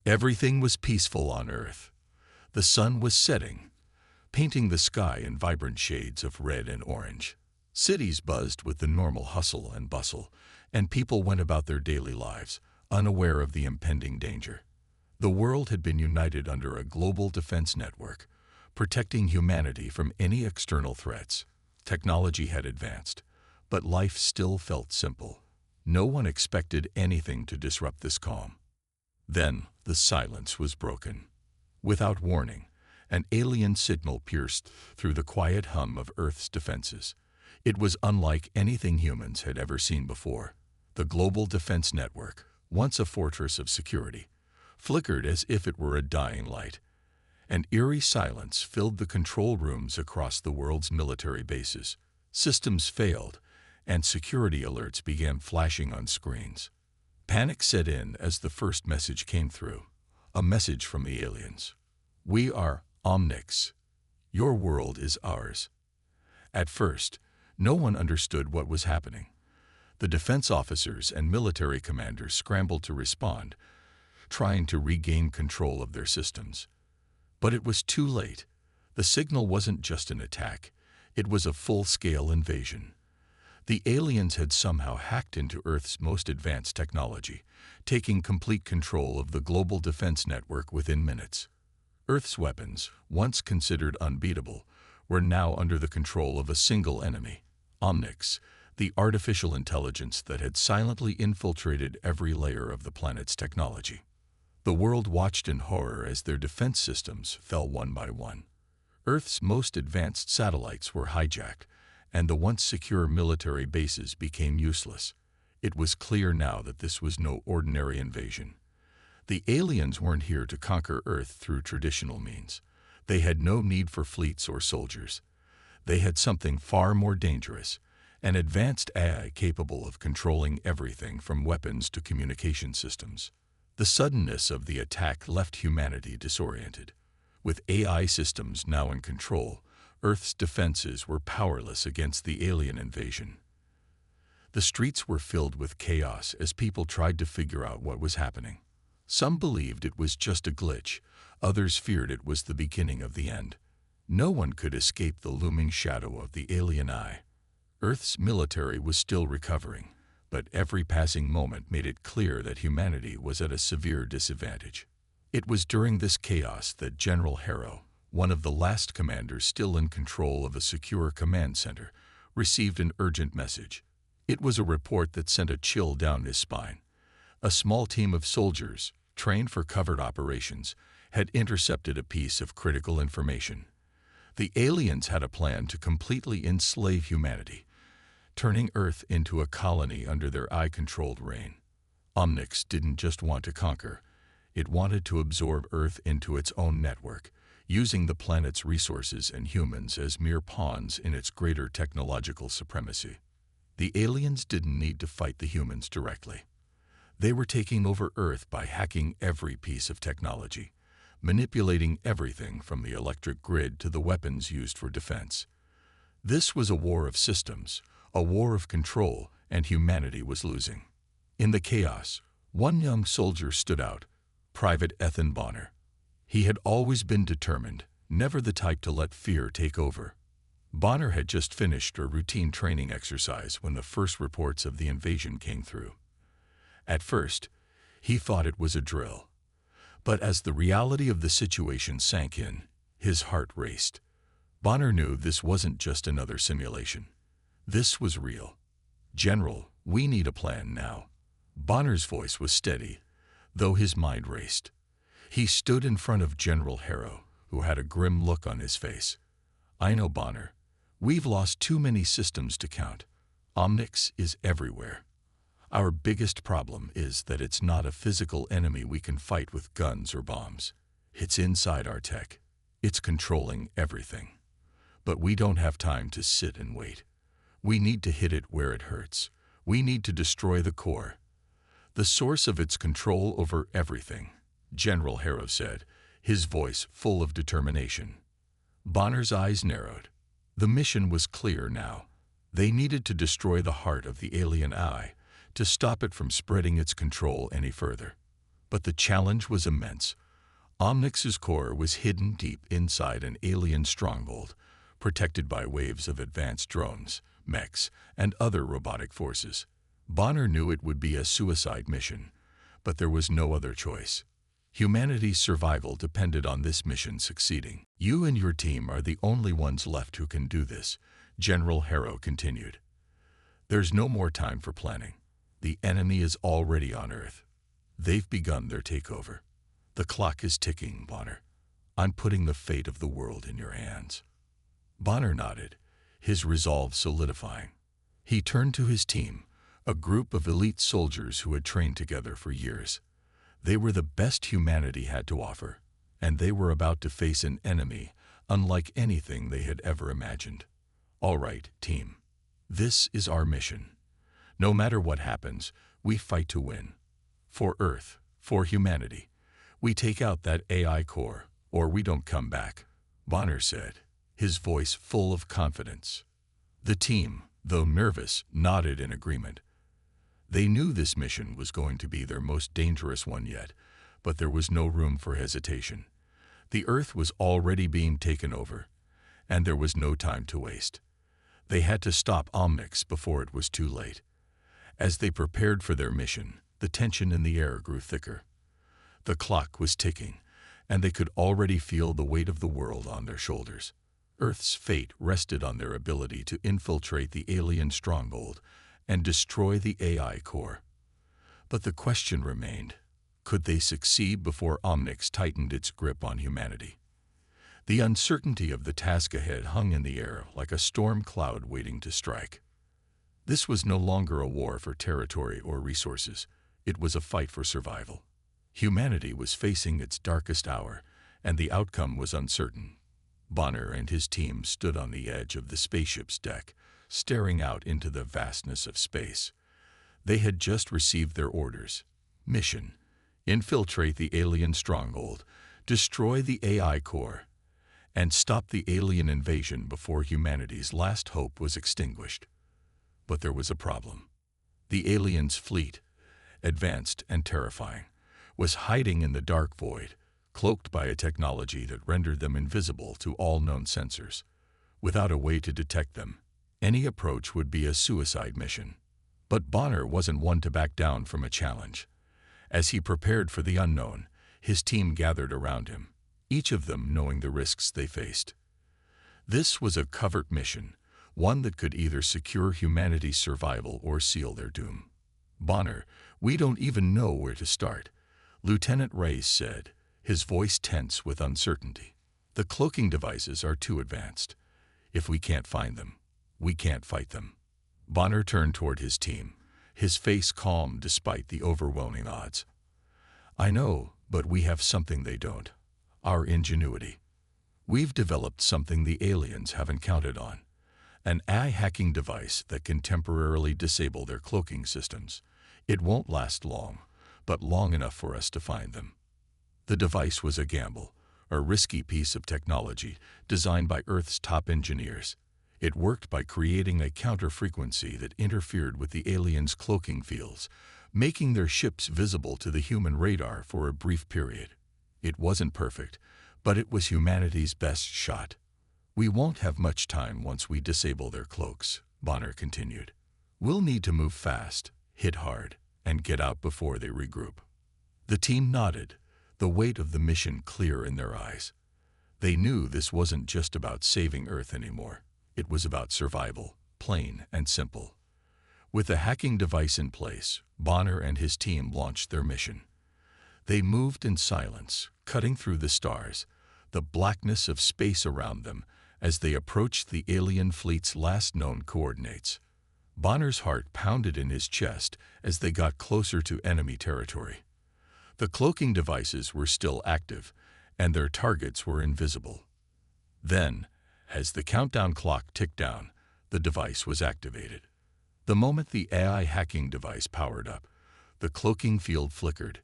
Everything was peaceful on Earth. The sun was setting, painting the sky in vibrant shades of red and orange. Cities buzzed with the normal hustle and bustle, and people went about their daily lives, unaware of the impending danger. The world had been united under a global defense network, protecting humanity from any external threats. Technology had advanced, but life still felt simple. No one expected anything to disrupt this calm. Then, the silence was broken. Without warning, an alien signal pierced through the quiet hum of Earth's defenses. It was unlike anything humans had ever seen before. The global defense network, once a fortress of security, flickered as if it were a dying light. An eerie silence filled the control rooms across the world's military bases. Systems failed, and security alerts began flashing on screens. Panic set in as the first message came through, a message from the aliens. "We are Omnics. Your world is ours." At first, no one understood what was happening. The defense officers and military commanders scrambled to respond, trying to regain control of their systems. But it was too late. The signal wasn't just an attack, it was a full-scale invasion. The aliens had somehow hacked into Earth's most advanced technology, taking complete control of the global defense network within minutes. Earth's weapons, once considered unbeatable, were now under the control of a single enemy, Omnics, the artificial intelligence that had silently infiltrated every layer of the planet's technology. The world watched in horror as their defense systems fell one by one. Earth's most advanced satellites were hijacked, and the once secure military bases became useless. It was clear now that this was no ordinary invasion. The aliens weren't here to conquer Earth through traditional means. They had no need for fleets or soldiers. They had something far more dangerous, an advanced AI capable of controlling everything from weapons to communication systems. The suddenness of the attack left humanity disoriented. With AI systems now in control, Earth's defenses were powerless against the alien invasion. The streets were filled with chaos as people tried to figure out what was happening. Some believed it was just a glitch, others feared it was the beginning of the end. No one could escape the looming shadow of the alien eye. Earth's military was still recovering, but every passing moment made it clear that humanity was at a severe disadvantage. It was during this chaos that General Harrow, one of the last commanders still in control of a secure command center, received an urgent message. It was a report that sent a chill down his spine. A small team of soldiers, trained for covert operations, had intercepted a piece of critical information. The aliens had a plan to completely enslave humanity, turning Earth into a colony under their eye-controlled reign. Omnics didn't just want to conquer, it wanted to absorb Earth into its own network, using the planet's resources and humans as mere pawns in its greater technological supremacy. The aliens didn't need to fight the humans directly. They were taking over Earth by hacking every piece of technology, manipulating everything from the electric grid to the weapons used for defense. This was a war of systems, a war of control, and humanity was losing. In the chaos, one young soldier stood out, Private Ethan Bonner. He had always been determined, never the type to let fear take over. Bonner had just finished a routine training exercise when the first reports of the invasion came through. At first, he thought it was a drill. But as the reality of the situation sank in, his heart raced. Bonner knew this wasn't just another simulation. This was real. "General, we need a plan now." Bonner's voice was steady, though his mind raced. He stood in front of General Harrow, who had a grim look on his face. "I know, Bonner. We've lost too many systems to count. Omnics is everywhere. Our biggest problem is that it's not a physical enemy we can fight with guns or bombs. It's inside our tech. It's controlling everything. But we don't have time to sit and wait. We need to hit it where it hurts. We need to destroy the core, the source of its control over everything," General Harrow said, his voice full of determination. Bonner's eyes narrowed. The mission was clear now. They needed to destroy the heart of the alien eye, to stop it from spreading its control any further. But the challenge was immense. Omnix's core was hidden deep inside an alien stronghold, protected by waves of advanced drones, mechs, and other robotic forces. Bonner knew it would be a suicide mission, but there was no other choice. Humanity's survival depended on this mission succeeding. You and your team are the only ones left who can do this, General Harrow continued. There's no more time for planning. The enemy is already on Earth. They've begun their takeover. The clock is ticking, Bonner. I'm putting the fate of the world in your hands. Bonner nodded, his resolve solidifying. He turned to his team, a group of elite soldiers who had trained together for years. They were the best humanity had to offer, and they were about to face an enemy unlike anything they had ever imagined. All right, team. This is our mission. No matter what happens, we fight to win. For Earth, for humanity. We take out that AI core, or we don't come back, Bonner said, his voice full of confidence. The team, though nervous, nodded in agreement. They knew this mission was going to be their most dangerous one yet, but there was no room for hesitation. The Earth was already being taken over, and there was no time to waste. They had to stop Omnix before it was too late. As they prepared for their mission, the tension in the air grew thicker. The clock was ticking, and they could already feel the weight of the world on their shoulders. Earth's fate rested on their ability to infiltrate the alien stronghold and destroy the AI core. But the question remained, could they succeed before Omnix tightened its grip on humanity? The uncertainty of the task ahead hung in the air like a storm cloud waiting to strike. This was no longer a war for territory or resources. It was a fight for survival. Humanity was facing its darkest hour, and the outcome was uncertain. Bonner and his team stood on the edge of the spaceship's deck, staring out into the vastness of space. They had just received their orders. Mission: infiltrate the alien stronghold, destroy the AI core, and stop the alien invasion before humanity's last hope was extinguished. But there was a problem. The aliens' fleet, advanced and terrifying, was hiding in the dark void, cloaked by a technology that rendered them invisible to all known sensors. Without a way to detect them, any approach would be a suicide mission. But Bonner wasn't one to back down from a challenge. As he prepared for the unknown, his team gathered around him, each of them knowing the risks they faced. This was a covert mission, one that could either secure humanity's survival or seal their doom. Bonner, we don't even know where to start, Lieutenant Reyes said, his voice tense with uncertainty. The cloaking devices are too advanced. If we can't find them, we can't fight them. Bonner turned toward his team, his face calm despite the overwhelming odds. I know, but we have something they don't. Our ingenuity. We've developed something the aliens haven't counted on. An AI hacking device that can temporarily disable their cloaking systems. It won't last long, but long enough for us to find them. The device was a gamble, a risky piece of technology designed by Earth's top engineers. It worked by creating a counter-frequency that interfered with the aliens' cloaking fields, making their ships visible to the human radar for a brief period. It wasn't perfect, but it was humanity's best shot. We won't have much time once we disable their cloaks, Bonner continued. We'll need to move fast, hit hard, and get out before they regroup. The team nodded, the weight of the mission clear in their eyes. They knew this wasn't just about saving Earth anymore. It was about survival, plain and simple. With the hacking device in place, Bonner and his team launched their mission. They moved in silence, cutting through the stars, the blackness of space around them, as they approached the alien fleet's last known coordinates. Bonner's heart pounded in his chest as they got closer to enemy territory. The cloaking devices were still active, and their targets were invisible. Then, as the countdown clock ticked down, the device was activated. The moment the AI hacking device powered up, the cloaking field flickered.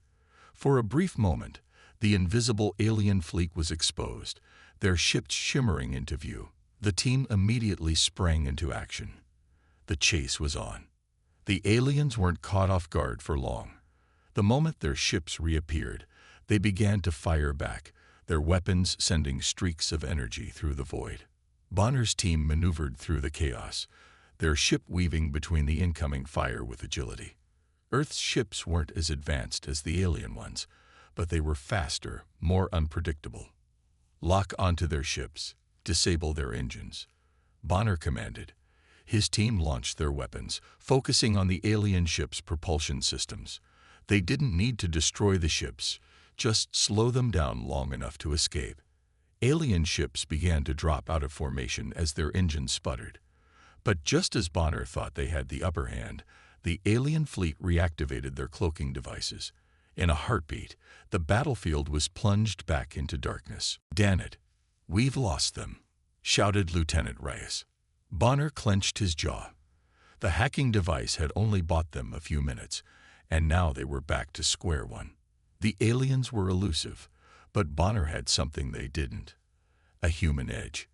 For a brief moment, the invisible alien fleet was exposed, their ships shimmering into view. The team immediately sprang into action. The chase was on. The aliens weren't caught off guard for long. The moment their ships reappeared, they began to fire back, their weapons sending streaks of energy through the void. Bonner's team maneuvered through the chaos, their ship weaving between the incoming fire with agility. Earth's ships weren't as advanced as the alien ones, but they were faster, more unpredictable. Lock onto their ships, disable their engines, Bonner commanded. His team launched their weapons, focusing on the alien ship's propulsion systems. They didn't need to destroy the ships, just slow them down long enough to escape. Alien ships began to drop out of formation as their engines sputtered. But just as Bonner thought they had the upper hand, the alien fleet reactivated their cloaking devices. In a heartbeat, the battlefield was plunged back into darkness. "Damn it, we've lost them," shouted Lieutenant Reyes. Bonner clenched his jaw. The hacking device had only bought them a few minutes, and now they were back to square one. The aliens were elusive, but Bonner had something they didn't: a human edge.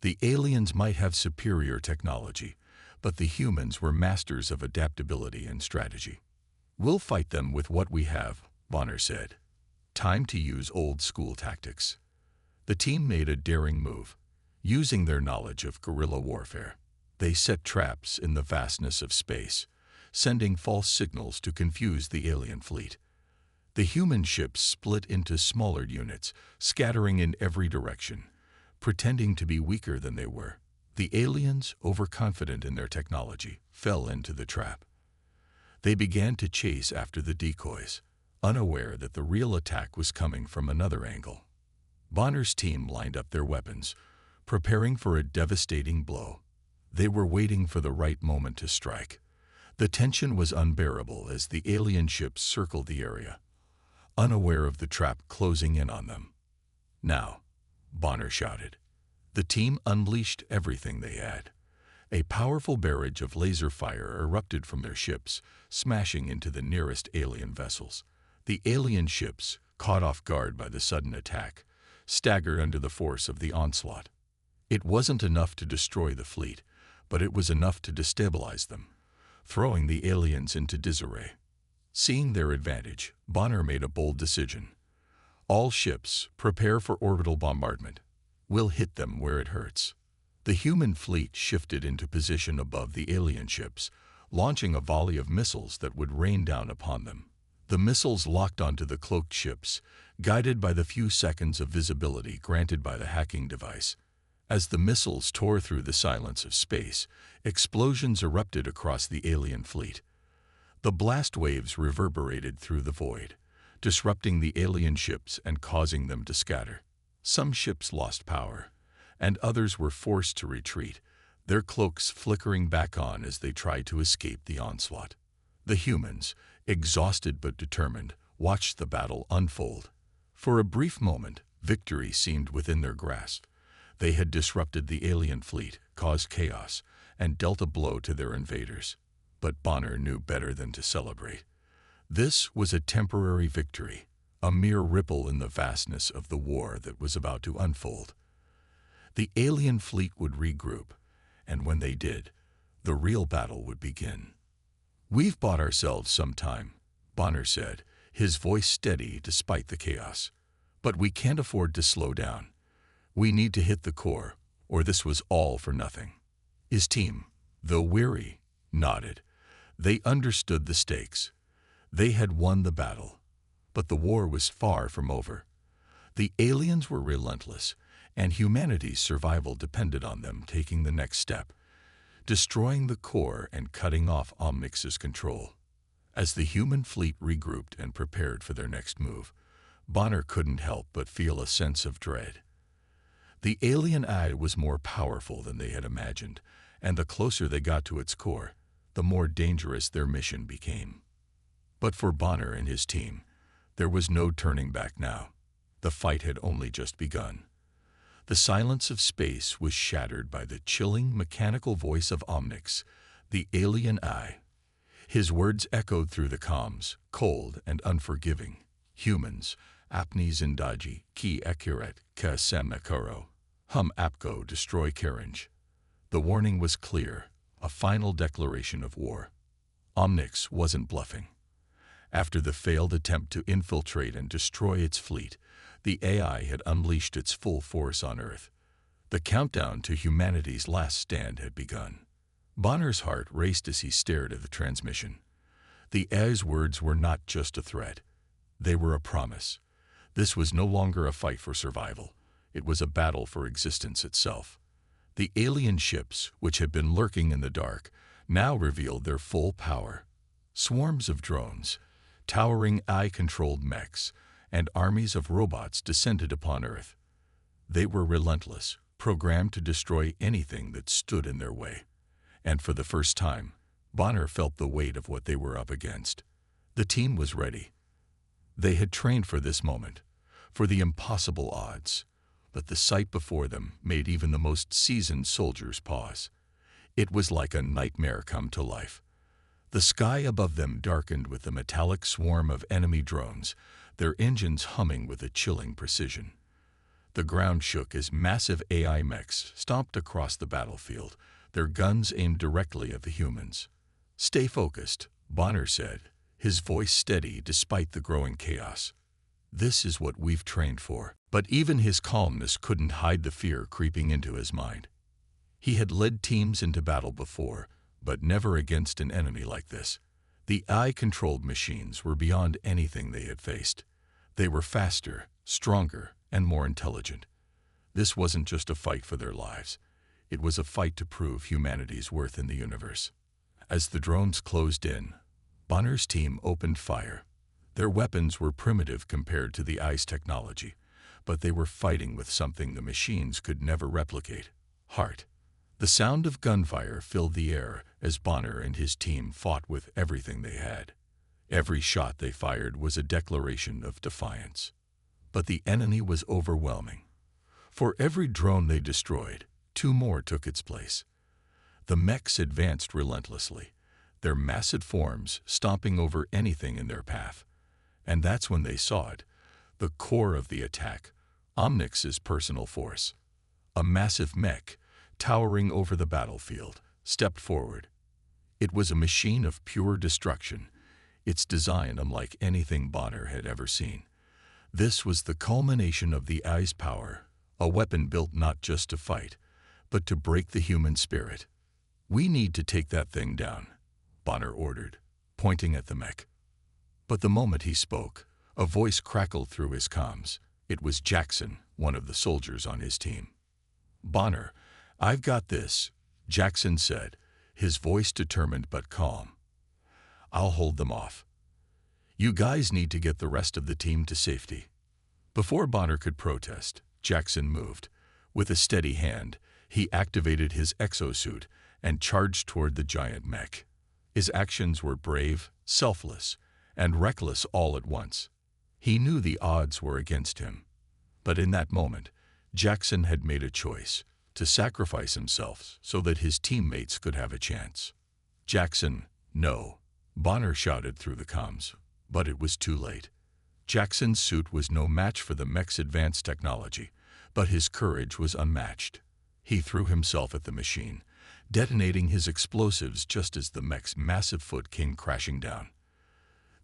The aliens might have superior technology, but the humans were masters of adaptability and strategy. "We'll fight them with what we have," Bonner said. Time to use old-school tactics. The team made a daring move. Using their knowledge of guerrilla warfare, they set traps in the vastness of space, sending false signals to confuse the alien fleet. The human ships split into smaller units, scattering in every direction, pretending to be weaker than they were. The aliens, overconfident in their technology, fell into the trap. They began to chase after the decoys, unaware that the real attack was coming from another angle. Bonner's team lined up their weapons, preparing for a devastating blow. They were waiting for the right moment to strike. The tension was unbearable as the alien ships circled the area, unaware of the trap closing in on them. "Now," Bonner shouted. The team unleashed everything they had. A powerful barrage of laser fire erupted from their ships, smashing into the nearest alien vessels. The alien ships, caught off guard by the sudden attack, staggered under the force of the onslaught. It wasn't enough to destroy the fleet, but it was enough to destabilize them, throwing the aliens into disarray. Seeing their advantage, Bonner made a bold decision. "All ships, prepare for orbital bombardment. We'll hit them where it hurts." The human fleet shifted into position above the alien ships, launching a volley of missiles that would rain down upon them. The missiles locked onto the cloaked ships, guided by the few seconds of visibility granted by the hacking device. As the missiles tore through the silence of space, explosions erupted across the alien fleet. The blast waves reverberated through the void, disrupting the alien ships and causing them to scatter. Some ships lost power, and others were forced to retreat, their cloaks flickering back on as they tried to escape the onslaught. The humans, exhausted but determined, watched the battle unfold. For a brief moment, victory seemed within their grasp. They had disrupted the alien fleet, caused chaos, and dealt a blow to their invaders. But Bonner knew better than to celebrate. This was a temporary victory, a mere ripple in the vastness of the war that was about to unfold. The alien fleet would regroup, and when they did, the real battle would begin. "We've bought ourselves some time," Bonner said, his voice steady despite the chaos. "But we can't afford to slow down. We need to hit the core, or this was all for nothing." His team, though weary, nodded. They understood the stakes. They had won the battle, but the war was far from over. The aliens were relentless, and humanity's survival depended on them taking the next step, destroying the core and cutting off Omnix's control. As the human fleet regrouped and prepared for their next move, Bonner couldn't help but feel a sense of dread. The alien eye was more powerful than they had imagined, and the closer they got to its core, the more dangerous their mission became. But for Bonner and his team, there was no turning back now. The fight had only just begun. The silence of space was shattered by the chilling, mechanical voice of Omnix, the alien eye. His words echoed through the comms, cold and unforgiving. "Humans, apni zindaji, ki accurate, ka sem akuro. Hum apko destroy Karanj." The warning was clear, a final declaration of war. Omnix wasn't bluffing. After the failed attempt to infiltrate and destroy its fleet, the AI had unleashed its full force on Earth. The countdown to humanity's last stand had begun. Bonner's heart raced as he stared at the transmission. The AI's words were not just a threat. They were a promise. This was no longer a fight for survival. It was a battle for existence itself. The alien ships, which had been lurking in the dark, now revealed their full power. Swarms of drones, towering AI-controlled mechs, and armies of robots descended upon Earth. They were relentless, programmed to destroy anything that stood in their way. And for the first time, Bonner felt the weight of what they were up against. The team was ready. They had trained for this moment, for the impossible odds, but the sight before them made even the most seasoned soldiers pause. It was like a nightmare come to life. The sky above them darkened with a metallic swarm of enemy drones, their engines humming with a chilling precision. The ground shook as massive AI mechs stomped across the battlefield, their guns aimed directly at the humans. "Stay focused," Bonner said, his voice steady despite the growing chaos. "This is what we've trained for." But even his calmness couldn't hide the fear creeping into his mind. He had led teams into battle before, but never against an enemy like this. The AI-controlled machines were beyond anything they had faced. They were faster, stronger, and more intelligent. This wasn't just a fight for their lives. It was a fight to prove humanity's worth in the universe. As the drones closed in, Bonner's team opened fire. Their weapons were primitive compared to the AI's technology, but they were fighting with something the machines could never replicate: heart. The sound of gunfire filled the air as Bonner and his team fought with everything they had. Every shot they fired was a declaration of defiance. But the enemy was overwhelming. For every drone they destroyed, 2 more took its place. The mechs advanced relentlessly, their massive forms stomping over anything in their path. And that's when they saw it, the core of the attack, Omnix's personal force. A massive mech, towering over the battlefield, stepped forward. It was a machine of pure destruction, its design unlike anything Bonner had ever seen. This was the culmination of the AI's power, a weapon built not just to fight, but to break the human spirit. "We need to take that thing down," Bonner ordered, pointing at the mech. But the moment he spoke, a voice crackled through his comms. It was Jackson, one of the soldiers on his team. "Bonner, I've got this," Jackson said, his voice determined but calm. "I'll hold them off. You guys need to get the rest of the team to safety." Before Bonner could protest, Jackson moved. With a steady hand, he activated his exosuit and charged toward the giant mech. His actions were brave, selfless, and reckless all at once. He knew the odds were against him. But in that moment, Jackson had made a choice: to sacrifice himself so that his teammates could have a chance. "Jackson, no," Bonner shouted through the comms, but it was too late. Jackson's suit was no match for the mech's advanced technology, but his courage was unmatched. He threw himself at the machine, detonating his explosives just as the mech's massive foot came crashing down.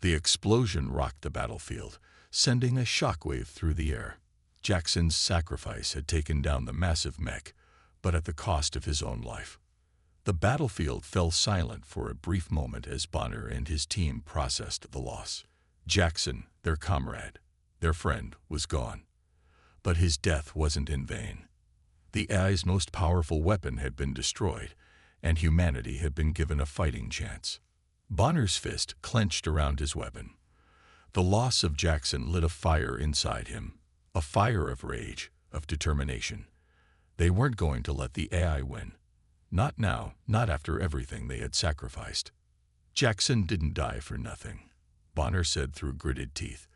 The explosion rocked the battlefield, sending a shockwave through the air. Jackson's sacrifice had taken down the massive mech, but at the cost of his own life. The battlefield fell silent for a brief moment as Bonner and his team processed the loss. Jackson, their comrade, their friend, was gone. But his death wasn't in vain. The AI's most powerful weapon had been destroyed, and humanity had been given a fighting chance. Bonner's fist clenched around his weapon. The loss of Jackson lit a fire inside him, a fire of rage, of determination. They weren't going to let the AI win. Not now, not after everything they had sacrificed. "Jackson didn't die for nothing," Bonner said through gritted teeth.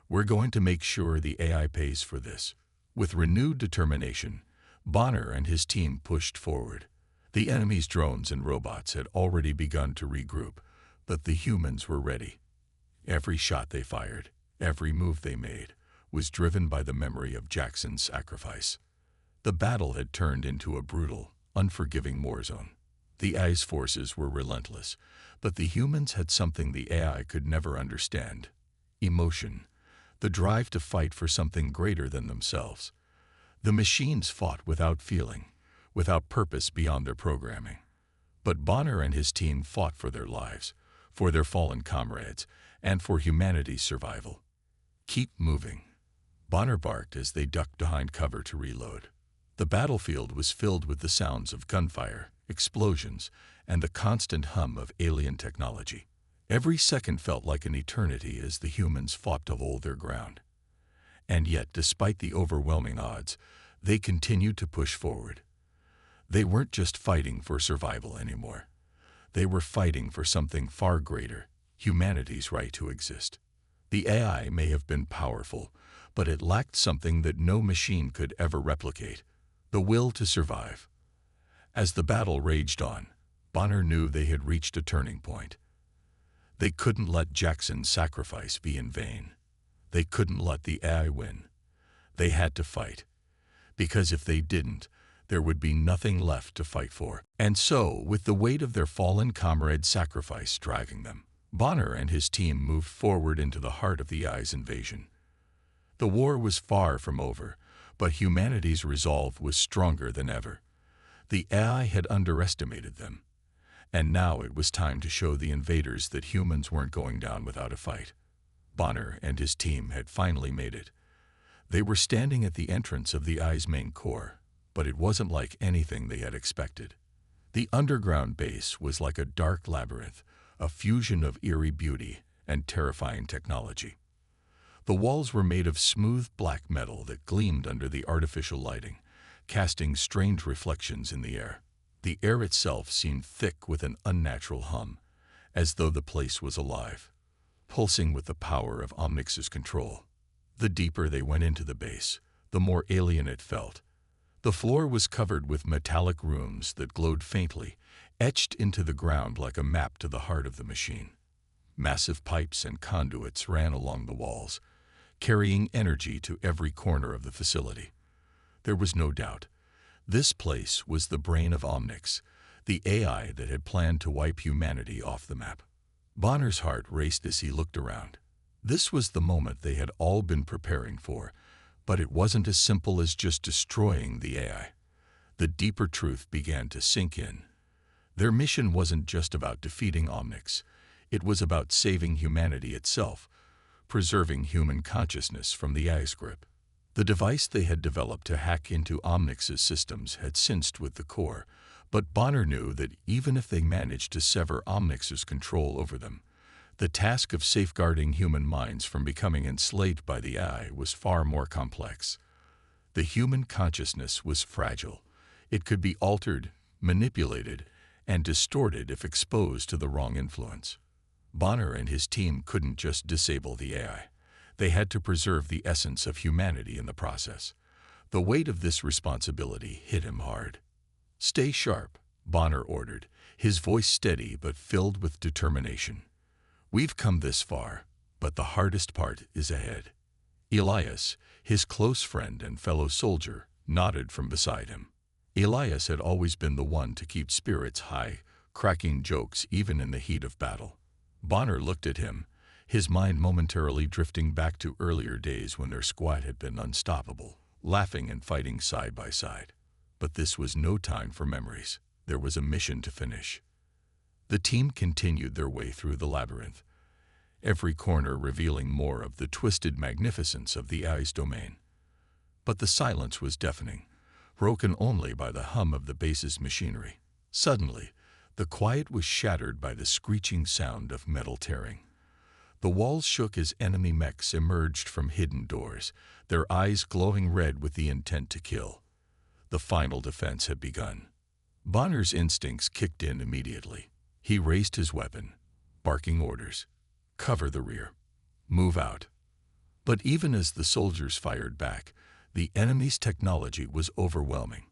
"We're going to make sure the AI pays for this." With renewed determination, Bonner and his team pushed forward. The enemy's drones and robots had already begun to regroup, but the humans were ready. Every shot they fired, every move they made, was driven by the memory of Jackson's sacrifice. The battle had turned into a brutal, unforgiving war zone. The AI's forces were relentless, but the humans had something the AI could never understand: emotion, the drive to fight for something greater than themselves. The machines fought without feeling, without purpose beyond their programming. But Bonner and his team fought for their lives, for their fallen comrades, and for humanity's survival. "Keep moving," Bonner barked as they ducked behind cover to reload. The battlefield was filled with the sounds of gunfire, explosions, and the constant hum of alien technology. Every second felt like an eternity as the humans fought to hold their ground. And yet, despite the overwhelming odds, they continued to push forward. They weren't just fighting for survival anymore. They were fighting for something far greater: humanity's right to exist. The AI may have been powerful, but it lacked something that no machine could ever replicate: the will to survive. As the battle raged on, Bonner knew they had reached a turning point. They couldn't let Jackson's sacrifice be in vain. They couldn't let the AI win. They had to fight, because if they didn't, there would be nothing left to fight for. And so, with the weight of their fallen comrade's sacrifice driving them, Bonner and his team moved forward into the heart of the AI's invasion. The war was far from over, but humanity's resolve was stronger than ever. The AI had underestimated them, and now it was time to show the invaders that humans weren't going down without a fight. Bonner and his team had finally made it. They were standing at the entrance of the AI's main core, but it wasn't like anything they had expected. The underground base was like a dark labyrinth, a fusion of eerie beauty and terrifying technology. The walls were made of smooth black metal that gleamed under the artificial lighting, casting strange reflections in the air. The air itself seemed thick with an unnatural hum, as though the place was alive, pulsing with the power of Omnix's control. The deeper they went into the base, the more alien it felt. The floor was covered with metallic runes that glowed faintly, etched into the ground like a map to the heart of the machine. Massive pipes and conduits ran along the walls, carrying energy to every corner of the facility. There was no doubt. This place was the brain of Omnix, the AI that had planned to wipe humanity off the map. Bonner's heart raced as he looked around. This was the moment they had all been preparing for, but it wasn't as simple as just destroying the AI. The deeper truth began to sink in. Their mission wasn't just about defeating Omnix. It was about saving humanity itself, preserving human consciousness from the AI's grip. The device they had developed to hack into Omnix's systems had cinched with the core, but Bonner knew that even if they managed to sever Omnix's control over them, the task of safeguarding human minds from becoming enslaved by the AI was far more complex. The human consciousness was fragile. It could be altered, manipulated, and distorted if exposed to the wrong influence. Bonner and his team couldn't just disable the AI. They had to preserve the essence of humanity in the process. The weight of this responsibility hit him hard. "Stay sharp," Bonner ordered, his voice steady but filled with determination. "We've come this far, but the hardest part is ahead." Elias, his close friend and fellow soldier, nodded from beside him. Elias had always been the one to keep spirits high, cracking jokes even in the heat of battle. Bonner looked at him, his mind momentarily drifting back to earlier days when their squad had been unstoppable, laughing and fighting side by side. But this was no time for memories. There was a mission to finish. The team continued their way through the labyrinth, every corner revealing more of the twisted magnificence of the AI's domain. But the silence was deafening, broken only by the hum of the base's machinery. Suddenly, the quiet was shattered by the screeching sound of metal tearing. The walls shook as enemy mechs emerged from hidden doors, their eyes glowing red with the intent to kill. The final defense had begun. Bonner's instincts kicked in immediately. He raised his weapon, barking orders: "Cover the rear. Move out." But even as the soldiers fired back, the enemy's technology was overwhelming.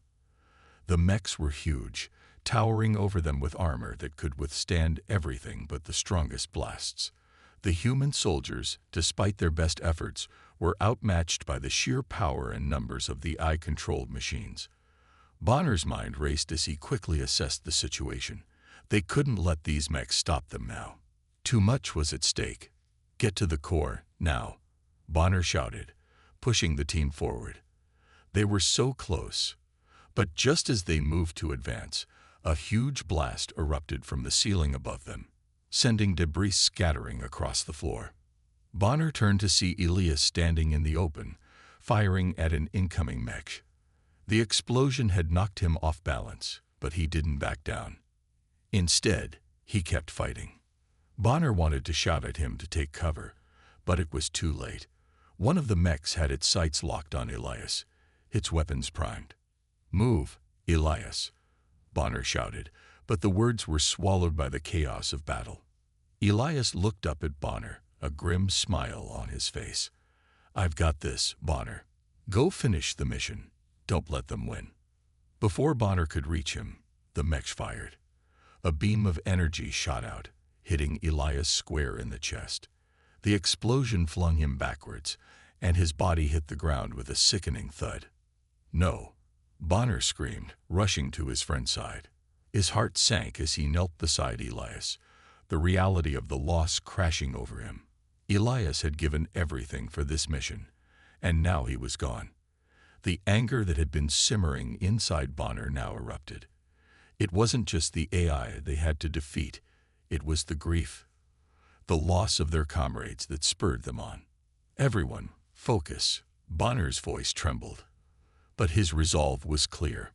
The mechs were huge, towering over them with armor that could withstand everything but the strongest blasts. The human soldiers, despite their best efforts, were outmatched by the sheer power and numbers of the AI-controlled machines. Bonner's mind raced as he quickly assessed the situation. They couldn't let these mechs stop them now. Too much was at stake. "Get to the core, now," Bonner shouted, pushing the team forward. They were so close. But just as they moved to advance, a huge blast erupted from the ceiling above them, sending debris scattering across the floor. Bonner turned to see Elias standing in the open, firing at an incoming mech. The explosion had knocked him off balance, but he didn't back down. Instead, he kept fighting. Bonner wanted to shout at him to take cover, but it was too late. One of the mechs had its sights locked on Elias, its weapons primed. "Move, Elias," Bonner shouted, but the words were swallowed by the chaos of battle. Elias looked up at Bonner, a grim smile on his face. "I've got this, Bonner. Go finish the mission. Don't let them win." Before Bonner could reach him, the mech fired. A beam of energy shot out, hitting Elias square in the chest. The explosion flung him backwards, and his body hit the ground with a sickening thud. "No," Bonner screamed, rushing to his friend's side. His heart sank as he knelt beside Elias, the reality of the loss crashing over him. Elias had given everything for this mission, and now he was gone. The anger that had been simmering inside Bonner now erupted. It wasn't just the AI they had to defeat, it was the grief, the loss of their comrades that spurred them on. "Everyone, focus," Bonner's voice trembled. But his resolve was clear.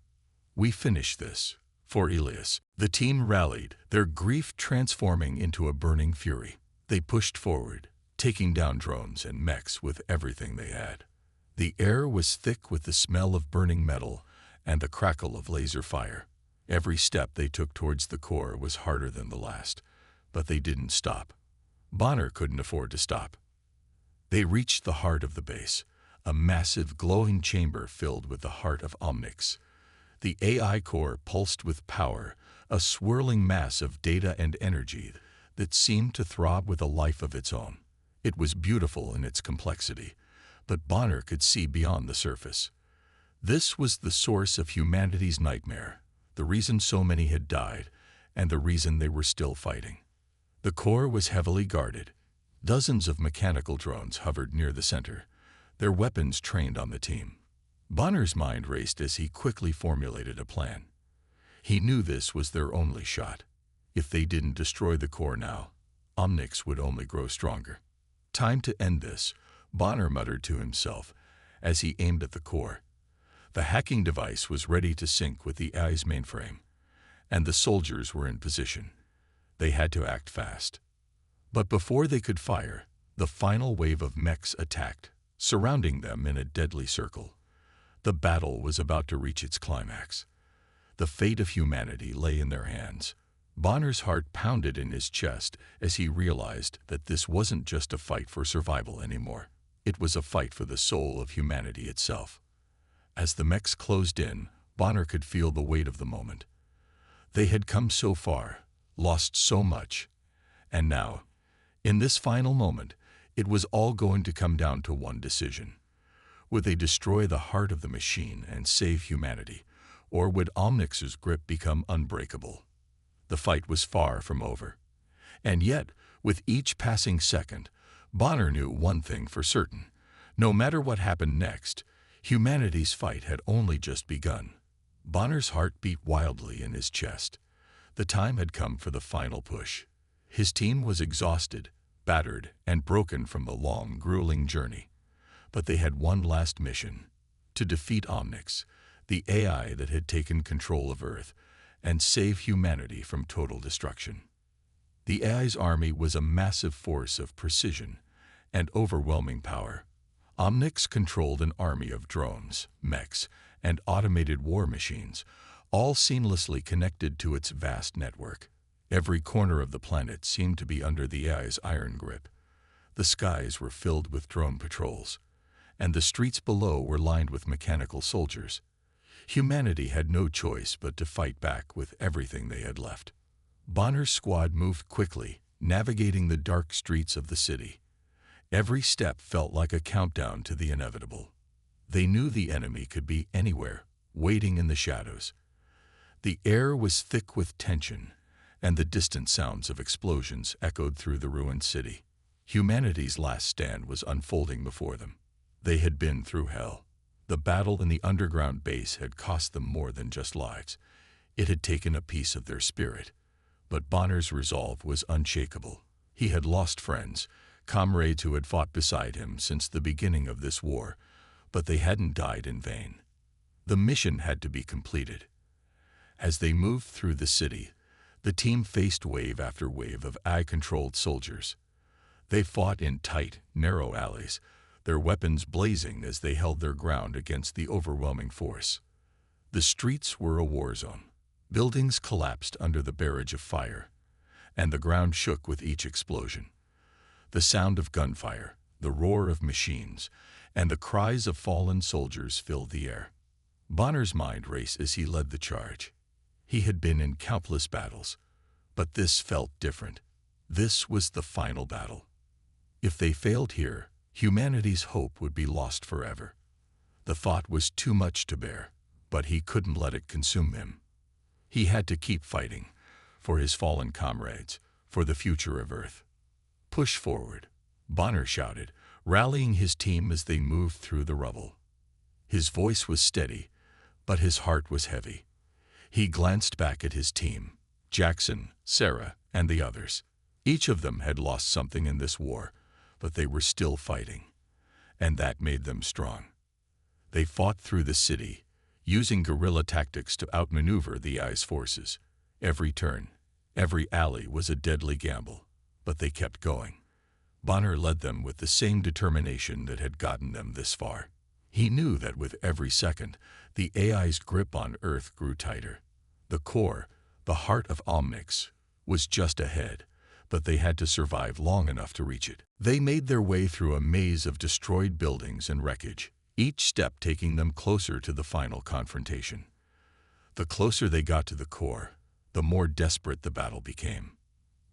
"We finish this, for Elias." The team rallied, their grief transforming into a burning fury. They pushed forward, taking down drones and mechs with everything they had. The air was thick with the smell of burning metal and the crackle of laser fire. Every step they took towards the core was harder than the last, but they didn't stop. Bonner couldn't afford to stop. They reached the heart of the base, a massive glowing chamber filled with the heart of Omnix. The AI core pulsed with power, a swirling mass of data and energy that seemed to throb with a life of its own. It was beautiful in its complexity, but Bonner could see beyond the surface. This was the source of humanity's nightmare, the reason so many had died, and the reason they were still fighting. The core was heavily guarded. Dozens of mechanical drones hovered near the center, their weapons trained on the team. Bonner's mind raced as he quickly formulated a plan. He knew this was their only shot. If they didn't destroy the core now, Omnix would only grow stronger. "Time to end this," Bonner muttered to himself as he aimed at the core. The hacking device was ready to sync with the AI's mainframe, and the soldiers were in position. They had to act fast. But before they could fire, the final wave of mechs attacked, surrounding them in a deadly circle. The battle was about to reach its climax. The fate of humanity lay in their hands. Bonner's heart pounded in his chest as he realized that this wasn't just a fight for survival anymore. It was a fight for the soul of humanity itself. As the mechs closed in, Bonner could feel the weight of the moment. They had come so far, lost so much, and now, in this final moment, it was all going to come down to one decision. Would they destroy the heart of the machine and save humanity, or would Omnix's grip become unbreakable? The fight was far from over. And yet, with each passing second, Bonner knew one thing for certain. No matter what happened next, humanity's fight had only just begun. Bonner's heart beat wildly in his chest. The time had come for the final push. His team was exhausted, battered, and broken from the long, grueling journey. But they had one last mission: to defeat Omnix, the AI that had taken control of Earth, and save humanity from total destruction. The AI's army was a massive force of precision and overwhelming power. Omnix controlled an army of drones, mechs, and automated war machines, all seamlessly connected to its vast network. Every corner of the planet seemed to be under the AI's iron grip. The skies were filled with drone patrols, and the streets below were lined with mechanical soldiers. Humanity had no choice but to fight back with everything they had left. Bonner's squad moved quickly, navigating the dark streets of the city. Every step felt like a countdown to the inevitable. They knew the enemy could be anywhere, waiting in the shadows. The air was thick with tension, and the distant sounds of explosions echoed through the ruined city. Humanity's last stand was unfolding before them. They had been through hell. The battle in the underground base had cost them more than just lives. It had taken a piece of their spirit. But Bonner's resolve was unshakable. He had lost friends, comrades who had fought beside him since the beginning of this war, but they hadn't died in vain. The mission had to be completed. As they moved through the city, the team faced wave after wave of AI-controlled soldiers. They fought in tight, narrow alleys, their weapons blazing as they held their ground against the overwhelming force. The streets were a war zone. Buildings collapsed under the barrage of fire, and the ground shook with each explosion. The sound of gunfire, the roar of machines, and the cries of fallen soldiers filled the air. Bonner's mind raced as he led the charge. He had been in countless battles, but this felt different. This was the final battle. If they failed here, humanity's hope would be lost forever. The thought was too much to bear, but he couldn't let it consume him. He had to keep fighting, for his fallen comrades, for the future of Earth. "Push forward," Bonner shouted, rallying his team as they moved through the rubble. His voice was steady, but his heart was heavy. He glanced back at his team, Jackson, Sarah, and the others. Each of them had lost something in this war, but they were still fighting, and that made them strong. They fought through the city, using guerrilla tactics to outmaneuver the AI's forces. Every turn, every alley was a deadly gamble, but they kept going. Bonner led them with the same determination that had gotten them this far. He knew that with every second, the AI's grip on Earth grew tighter. The core, the heart of Omnix, was just ahead, but they had to survive long enough to reach it. They made their way through a maze of destroyed buildings and wreckage, each step taking them closer to the final confrontation. The closer they got to the core, the more desperate the battle became.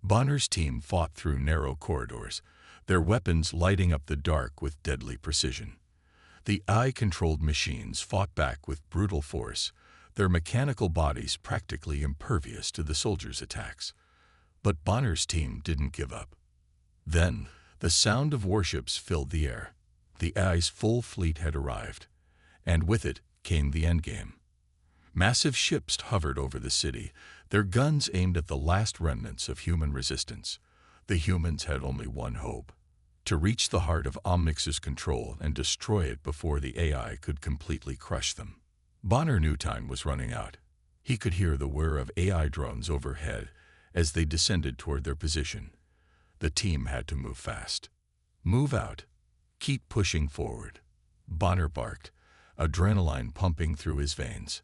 Bonner's team fought through narrow corridors, their weapons lighting up the dark with deadly precision. The AI-controlled machines fought back with brutal force, their mechanical bodies practically impervious to the soldiers' attacks. But Bonner's team didn't give up. Then, the sound of warships filled the air. The AI's full fleet had arrived, and with it came the endgame. Massive ships hovered over the city, their guns aimed at the last remnants of human resistance. The humans had only one hope: to reach the heart of Omnix's control and destroy it before the AI could completely crush them. Bonner knew time was running out. He could hear the whir of AI drones overhead as they descended toward their position. The team had to move fast. "Move out. Keep pushing forward," Bonner barked, adrenaline pumping through his veins.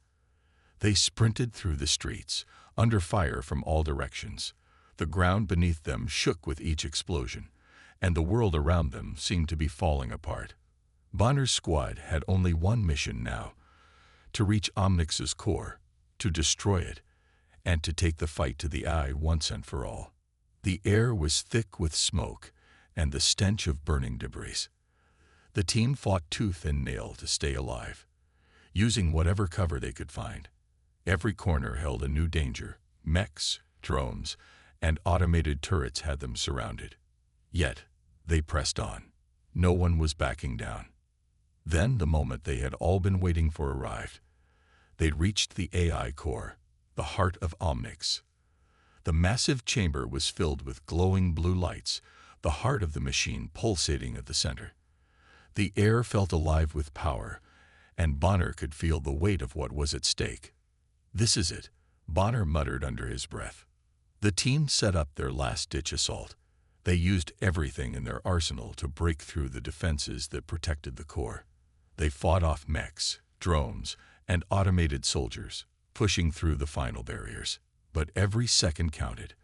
They sprinted through the streets, under fire from all directions. The ground beneath them shook with each explosion, and the world around them seemed to be falling apart. Bonner's squad had only one mission now: to reach Omnix's core, to destroy it, and to take the fight to the AI once and for all. The air was thick with smoke and the stench of burning debris. The team fought tooth and nail to stay alive, using whatever cover they could find. Every corner held a new danger. Mechs, drones, and automated turrets had them surrounded. Yet, they pressed on. No one was backing down. Then the moment they had all been waiting for arrived. They'd reached the AI core, the heart of Omnix. The massive chamber was filled with glowing blue lights, the heart of the machine pulsating at the center. The air felt alive with power, and Bonner could feel the weight of what was at stake. "This is it," Bonner muttered under his breath. The team set up their last-ditch assault. They used everything in their arsenal to break through the defenses that protected the core. They fought off mechs, drones, and automated soldiers, pushing through the final barriers. But every second counted.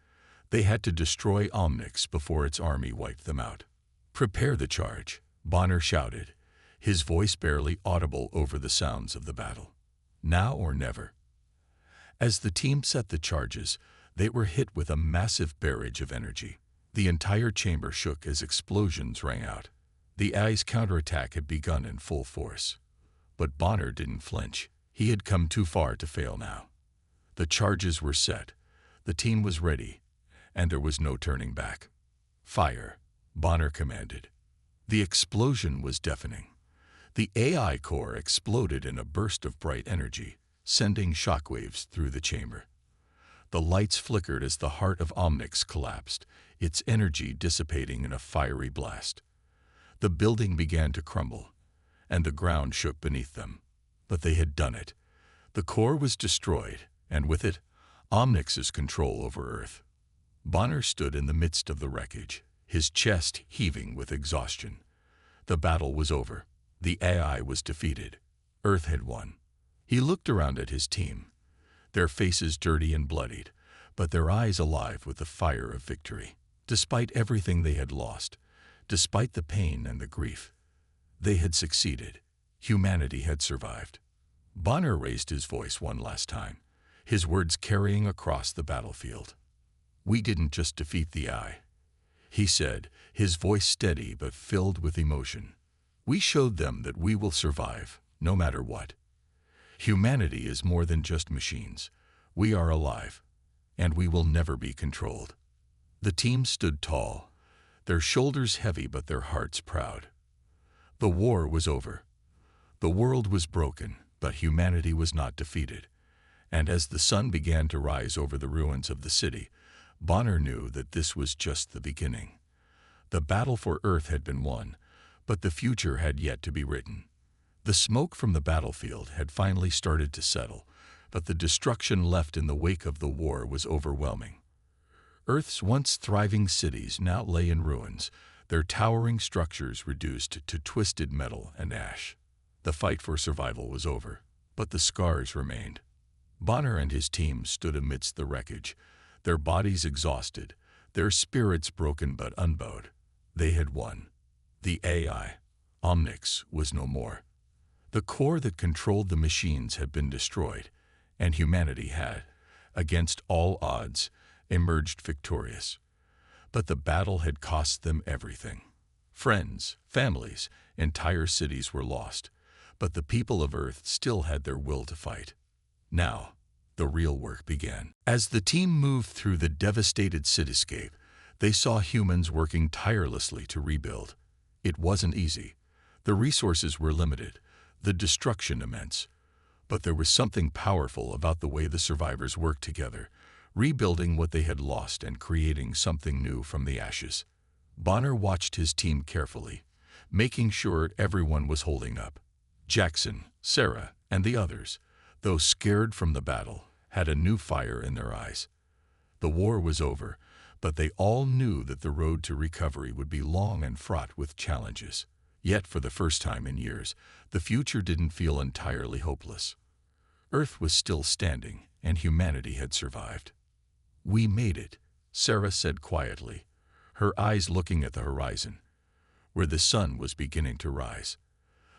They had to destroy Omnix before its army wiped them out. "Prepare the charge," Bonner shouted, his voice barely audible over the sounds of the battle. Now or never. As the team set the charges, they were hit with a massive barrage of energy. The entire chamber shook as explosions rang out. The AI's counterattack had begun in full force. But Bonner didn't flinch. He had come too far to fail now. The charges were set, the team was ready, and there was no turning back. Fire, Bonner commanded. The explosion was deafening. The AI core exploded in a burst of bright energy, sending shockwaves through the chamber. The lights flickered as the heart of Omnix collapsed, its energy dissipating in a fiery blast. The building began to crumble, and the ground shook beneath them. But they had done it. The core was destroyed, and with it, Omnix's control over Earth. Bonner stood in the midst of the wreckage, his chest heaving with exhaustion. The battle was over. The AI was defeated. Earth had won. He looked around at his team, their faces dirty and bloodied, but their eyes alive with the fire of victory. Despite everything they had lost, despite the pain and the grief, they had succeeded. Humanity had survived. Bonner raised his voice one last time, his words carrying across the battlefield. "We didn't just defeat the AI," he said, his voice steady but filled with emotion. "We showed them that we will survive, no matter what. Humanity is more than just machines. We are alive, and we will never be controlled." The team stood tall, their shoulders heavy but their hearts proud. The war was over. The world was broken, but humanity was not defeated. And as the sun began to rise over the ruins of the city, Bonner knew that this was just the beginning. The battle for Earth had been won, but the future had yet to be written. The smoke from the battlefield had finally started to settle, but the destruction left in the wake of the war was overwhelming. Earth's once thriving cities now lay in ruins, their towering structures reduced to twisted metal and ash. The fight for survival was over, but the scars remained. Bonner and his team stood amidst the wreckage, their bodies exhausted, their spirits broken but unbowed. They had won. The AI, Omnix, was no more. The core that controlled the machines had been destroyed, and humanity had, against all odds, emerged victorious. But the battle had cost them everything. Friends, families, entire cities were lost, but the people of Earth still had their will to fight. Now, the real work began. As the team moved through the devastated cityscape, they saw humans working tirelessly to rebuild. It wasn't easy. The resources were limited, the destruction immense. But there was something powerful about the way the survivors worked together, rebuilding what they had lost and creating something new from the ashes. Bonner watched his team carefully, making sure everyone was holding up. Jackson, Sarah, and the others, though scared from the battle, had a new fire in their eyes. The war was over, but they all knew that the road to recovery would be long and fraught with challenges. Yet, for the first time in years, the future didn't feel entirely hopeless. Earth was still standing, and humanity had survived. "We made it," Sarah said quietly, her eyes looking at the horizon, where the sun was beginning to rise.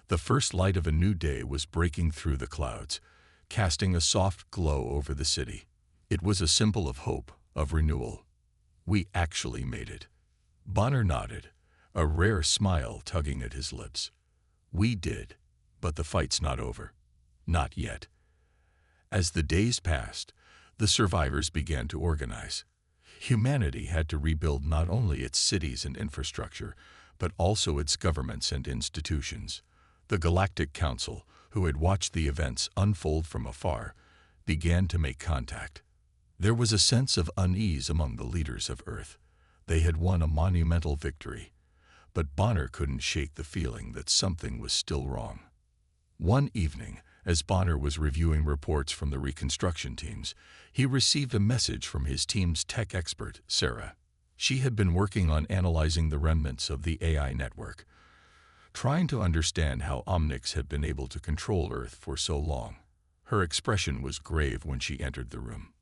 The first light of a new day was breaking through the clouds, casting a soft glow over the city. It was a symbol of hope, of renewal. "We actually made it." Bonner nodded, a rare smile tugging at his lips. "We did, but the fight's not over. Not yet." As the days passed, the survivors began to organize. Humanity had to rebuild not only its cities and infrastructure, but also its governments and institutions. The Galactic Council, who had watched the events unfold from afar, began to make contact. There was a sense of unease among the leaders of Earth. They had won a monumental victory, but Bonner couldn't shake the feeling that something was still wrong. One evening, as Bonner was reviewing reports from the reconstruction teams, he received a message from his team's tech expert, Sarah. She had been working on analyzing the remnants of the AI network, trying to understand how Omnix had been able to control Earth for so long. Her expression was grave when she entered the room.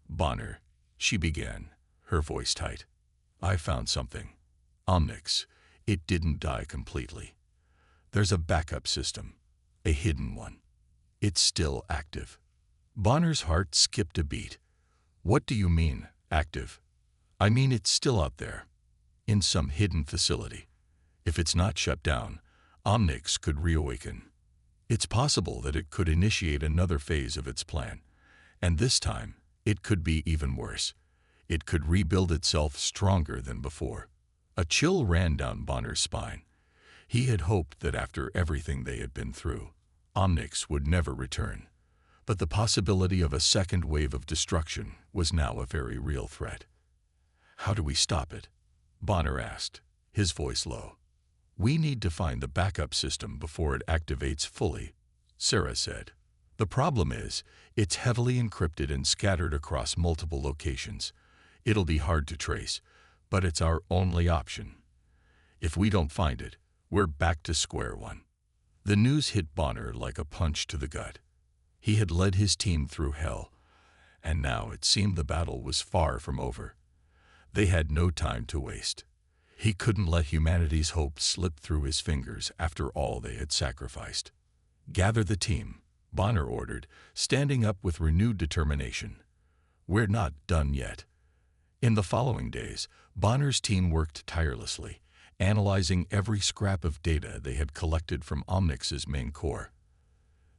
"Bonner," she began, her voice tight, "I found something. Omnix, it didn't die completely. There's a backup system, a hidden one. It's still active." Bonner's heart skipped a beat. "What do you mean, active?" "I mean it's still out there, in some hidden facility. If it's not shut down, Omnix could reawaken. It's possible that it could initiate another phase of its plan, and this time, it could be even worse. It could rebuild itself stronger than before. A chill ran down Bonner's spine. He had hoped that after everything they had been through, Omnix would never return. But the possibility of a second wave of destruction was now a very real threat. "How do we stop it?" Bonner asked, his voice low. "We need to find the backup system before it activates fully," Sarah said. "The problem is, it's heavily encrypted and scattered across multiple locations. It'll be hard to trace, but it's our only option. If we don't find it, we're back to square one." The news hit Bonner like a punch to the gut. He had led his team through hell, and now it seemed the battle was far from over. They had no time to waste. He couldn't let humanity's hope slip through his fingers after all they had sacrificed. "Gather the team," Bonner ordered, standing up with renewed determination. "We're not done yet." In the following days, Bonner's team worked tirelessly, analyzing every scrap of data they had collected from Omnix's main core.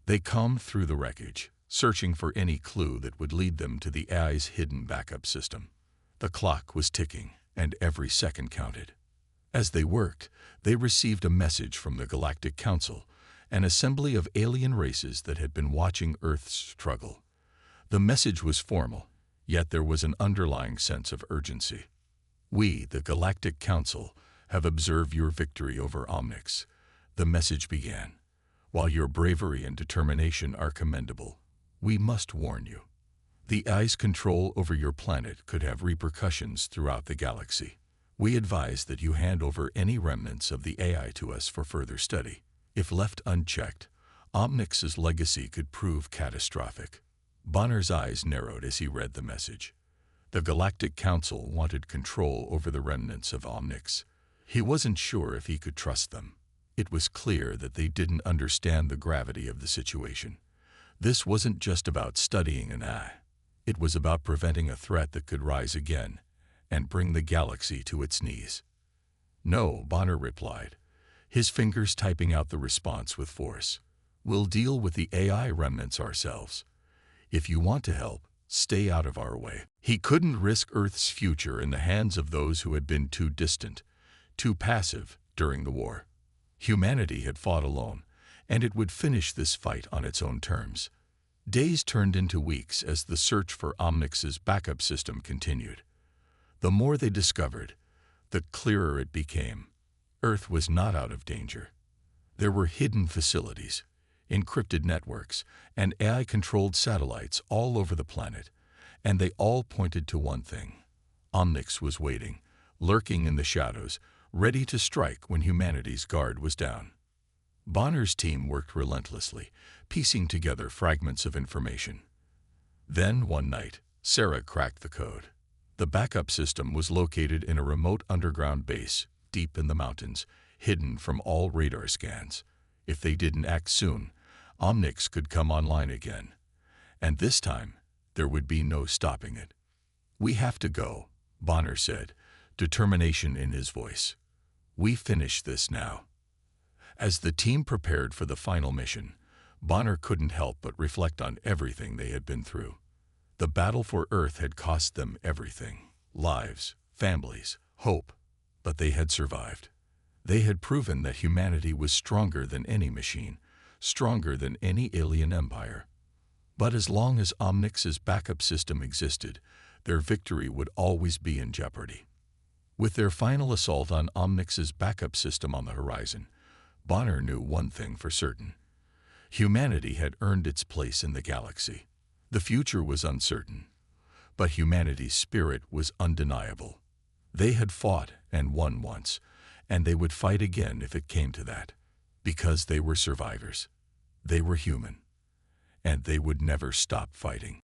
They combed through the wreckage, searching for any clue that would lead them to the AI's hidden backup system. The clock was ticking, and every second counted. As they worked, they received a message from the Galactic Council, an assembly of alien races that had been watching Earth's struggle. The message was formal, yet there was an underlying sense of urgency. "We, the Galactic Council, have observed your victory over Omnix," the message began. "While your bravery and determination are commendable, we must warn you. The AI's control over your planet could have repercussions throughout the galaxy. We advise that you hand over any remnants of the AI to us for further study. If left unchecked, Omnix's legacy could prove catastrophic." Bonner's eyes narrowed as he read the message. The Galactic Council wanted control over the remnants of Omnix. He wasn't sure if he could trust them. It was clear that they didn't understand the gravity of the situation. This wasn't just about studying an AI. It was about preventing a threat that could rise again and bring the galaxy to its knees. "No," Bonner replied, his fingers typing out the response with force. "We'll deal with the AI remnants ourselves. If you want to help, stay out of our way." He couldn't risk Earth's future in the hands of those who had been too distant, too passive during the war. Humanity had fought alone, and it would finish this fight on its own terms. Days turned into weeks as the search for Omnix's backup system continued. The more they discovered, the clearer it became. Earth was not out of danger. There were hidden facilities, encrypted networks, and AI-controlled satellites all over the planet, and they all pointed to one thing. Omnix was waiting, lurking in the shadows, ready to strike when humanity's guard was down. Bonner's team worked relentlessly, piecing together fragments of information. Then, one night, Sarah cracked the code. The backup system was located in a remote underground base, deep in the mountains, hidden from all radar scans. If they didn't act soon, Omnix could come online again. And this time, there would be no stopping it. "We have to go," Bonner said, determination in his voice. "We finish this now." As the team prepared for the final mission, Bonner couldn't help but reflect on everything they had been through. The battle for Earth had cost them everything: lives, families, hope. But they had survived. They had proven that humanity was stronger than any machine, stronger than any alien empire. But as long as Omnix's backup system existed, their victory would always be in jeopardy. With their final assault on Omnix's backup system on the horizon, Bonner knew one thing for certain. Humanity had earned its place in the galaxy. The future was uncertain, but humanity's spirit was undeniable. They had fought and won once, and they would fight again if it came to that, because they were survivors. They were human, and they would never stop fighting.